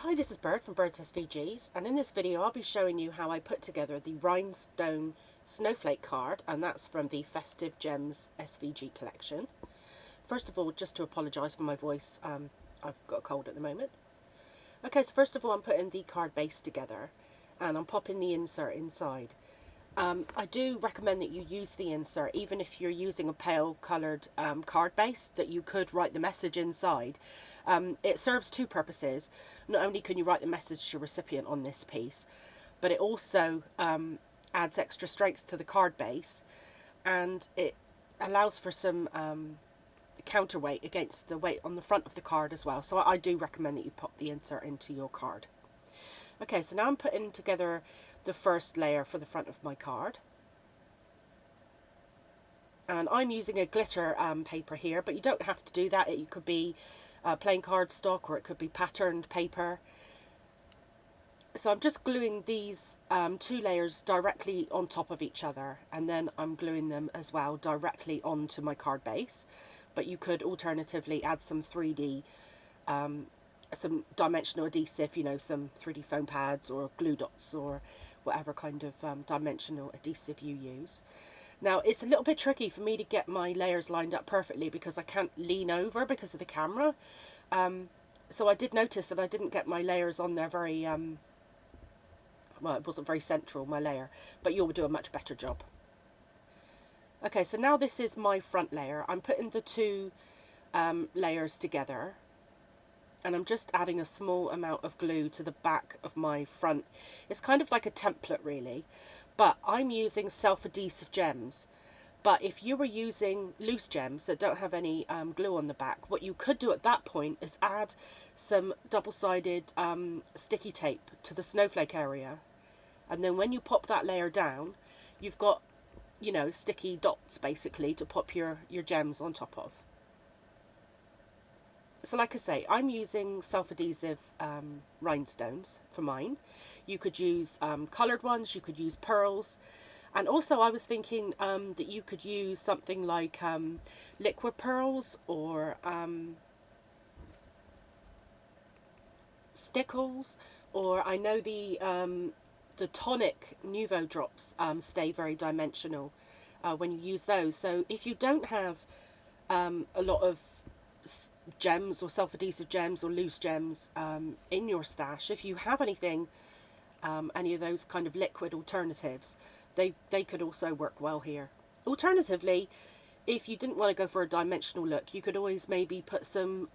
Hi, this is Bird from Birds SVGs, and in this video I'll be showing you how I put together the Rhinestone Snowflake Card, and that's from the Festive Gems SVG Collection. First of all, just to apologise for my voice, I've got a cold at the moment. Okay, so first of all I'm putting the card base together, and I'm popping the insert inside. I do recommend that you use the insert, even if you're using a pale coloured card base, that you could write the message inside. It serves two purposes. Not only can you write the message to your recipient on this piece, but it also adds extra strength to the card base, and it allows for some counterweight against the weight on the front of the card as well. So I do recommend that you pop the insert into your card. Okay, so now I'm putting together the first layer for the front of my card. And I'm using a glitter paper here, but you don't have to do that. It could be plain cardstock, or it could be patterned paper. So I'm just gluing these two layers directly on top of each other, and then I'm gluing them as well directly onto my card base. But you could alternatively add some 3D some dimensional adhesive, you know, some 3D foam pads or glue dots or whatever kind of dimensional adhesive you use. Now, it's a little bit tricky for me to get my layers lined up perfectly because I can't lean over because of the camera. So I did notice that I didn't get my layers on there very, well, it wasn't very central, my layer, but you'll do a much better job. Okay, so now this is my front layer. I'm putting the two layers together, and I'm just adding a small amount of glue to the back of my front. It's kind of like a template really, but I'm using self-adhesive gems. But if you were using loose gems that don't have any glue on the back, what you could do at that point is add some double-sided sticky tape to the snowflake area. And then when you pop that layer down, you've got, you know, sticky dots basically to pop your gems on top of. So like I say, I'm using self-adhesive rhinestones for mine. You could use coloured ones, you could use pearls. And also I was thinking that you could use something like liquid pearls or stickles, or I know the tonic Nuvo drops stay very dimensional when you use those. So if you don't have a lot of gems or self-adhesive gems or loose gems in your stash, if you have anything, any of those kind of liquid alternatives, they could also work well here. Alternatively, if you didn't want to go for a dimensional look, you could always maybe put some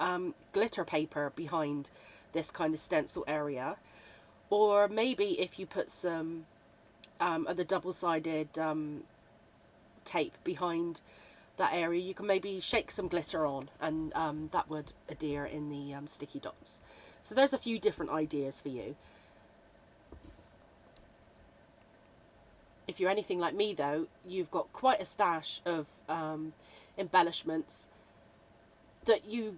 glitter paper behind this kind of stencil area, or maybe if you put some of the double-sided tape behind that area, you can maybe shake some glitter on, and that would adhere in the sticky dots. So there's a few different ideas for you. If you're anything like me though, you've got quite a stash of embellishments that you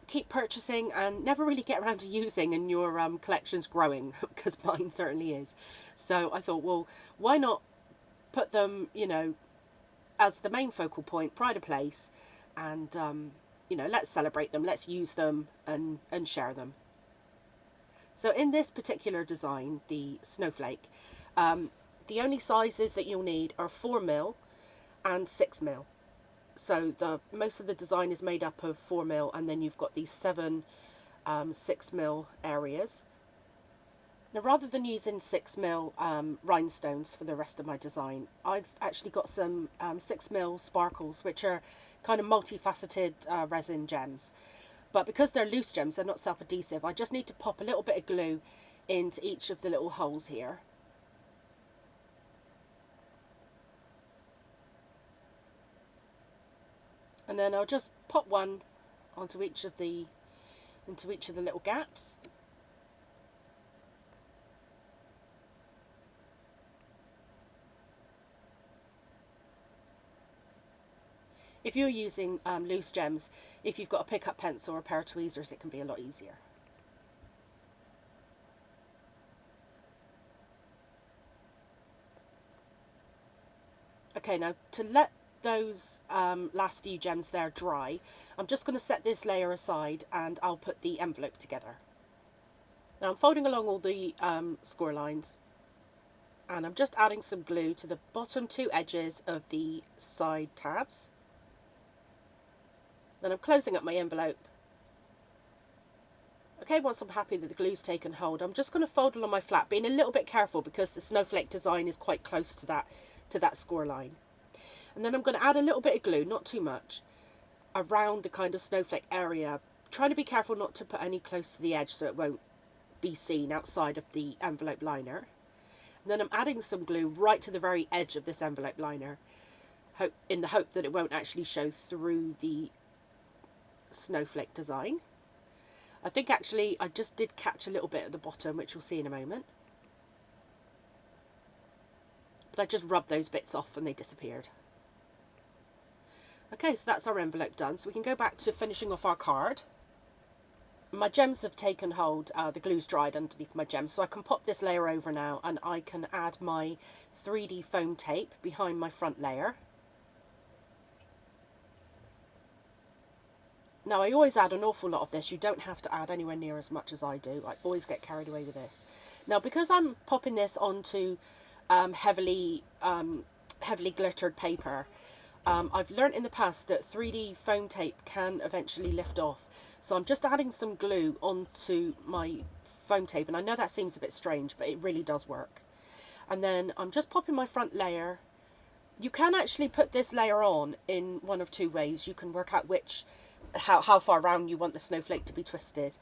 keep purchasing and never really get around to using, and your collection's growing, because mine certainly is. So I thought, well, why not put them, you know, as the main focal point, pride of place, and you know, let's celebrate them, let's use them and share them. So in this particular design, the snowflake, the only sizes that you'll need are 4mm and 6mm. So most of the design is made up of 4mm, and then you've got these 7 6mm areas. Now, rather than using 6mm rhinestones for the rest of my design, I've actually got some 6mm sparkles, which are kind of multifaceted resin gems. But because they're loose gems, they're not self-adhesive, I just need to pop a little bit of glue into each of the little holes here. And then I'll just pop one onto each of the little gaps. If you're using loose gems, if you've got a pickup pencil or a pair of tweezers, it can be a lot easier. Okay, now to let those last few gems there dry, I'm just going to set this layer aside and I'll put the envelope together. Now I'm folding along all the score lines, and I'm just adding some glue to the bottom two edges of the side tabs. Then I'm closing up my envelope. Okay, once I'm happy that the glue's taken hold, I'm just going to fold along my flap, being a little bit careful because the snowflake design is quite close to that score line. And then I'm going to add a little bit of glue, not too much, around the kind of snowflake area, trying to be careful not to put any close to the edge so it won't be seen outside of the envelope liner. And then I'm adding some glue right to the very edge of this envelope liner, in the hope that it won't actually show through the snowflake design. I think actually I just did catch a little bit at the bottom, which you'll see in a moment. But I just rubbed those bits off and they disappeared. Okay, so that's our envelope done. So we can go back to finishing off our card. My gems have taken hold, the glue's dried underneath my gems, so I can pop this layer over now and I can add my 3D foam tape behind my front layer. Now I always add an awful lot of this. You don't have to add anywhere near as much as I do. I always get carried away with this. Now because I'm popping this onto heavily glittered paper, I've learnt in the past that 3D foam tape can eventually lift off. So I'm just adding some glue onto my foam tape, and I know that seems a bit strange, but it really does work. And then I'm just popping my front layer. You can actually put this layer on in one of two ways. You can work out how far around you want the snowflake to be twisted.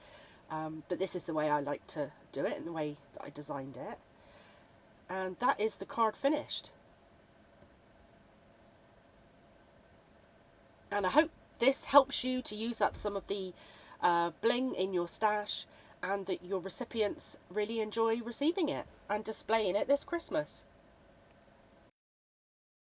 But this is the way I like to do it and the way that I designed it. And that is the card finished. And I hope this helps you to use up some of the bling in your stash, and that your recipients really enjoy receiving it and displaying it this Christmas.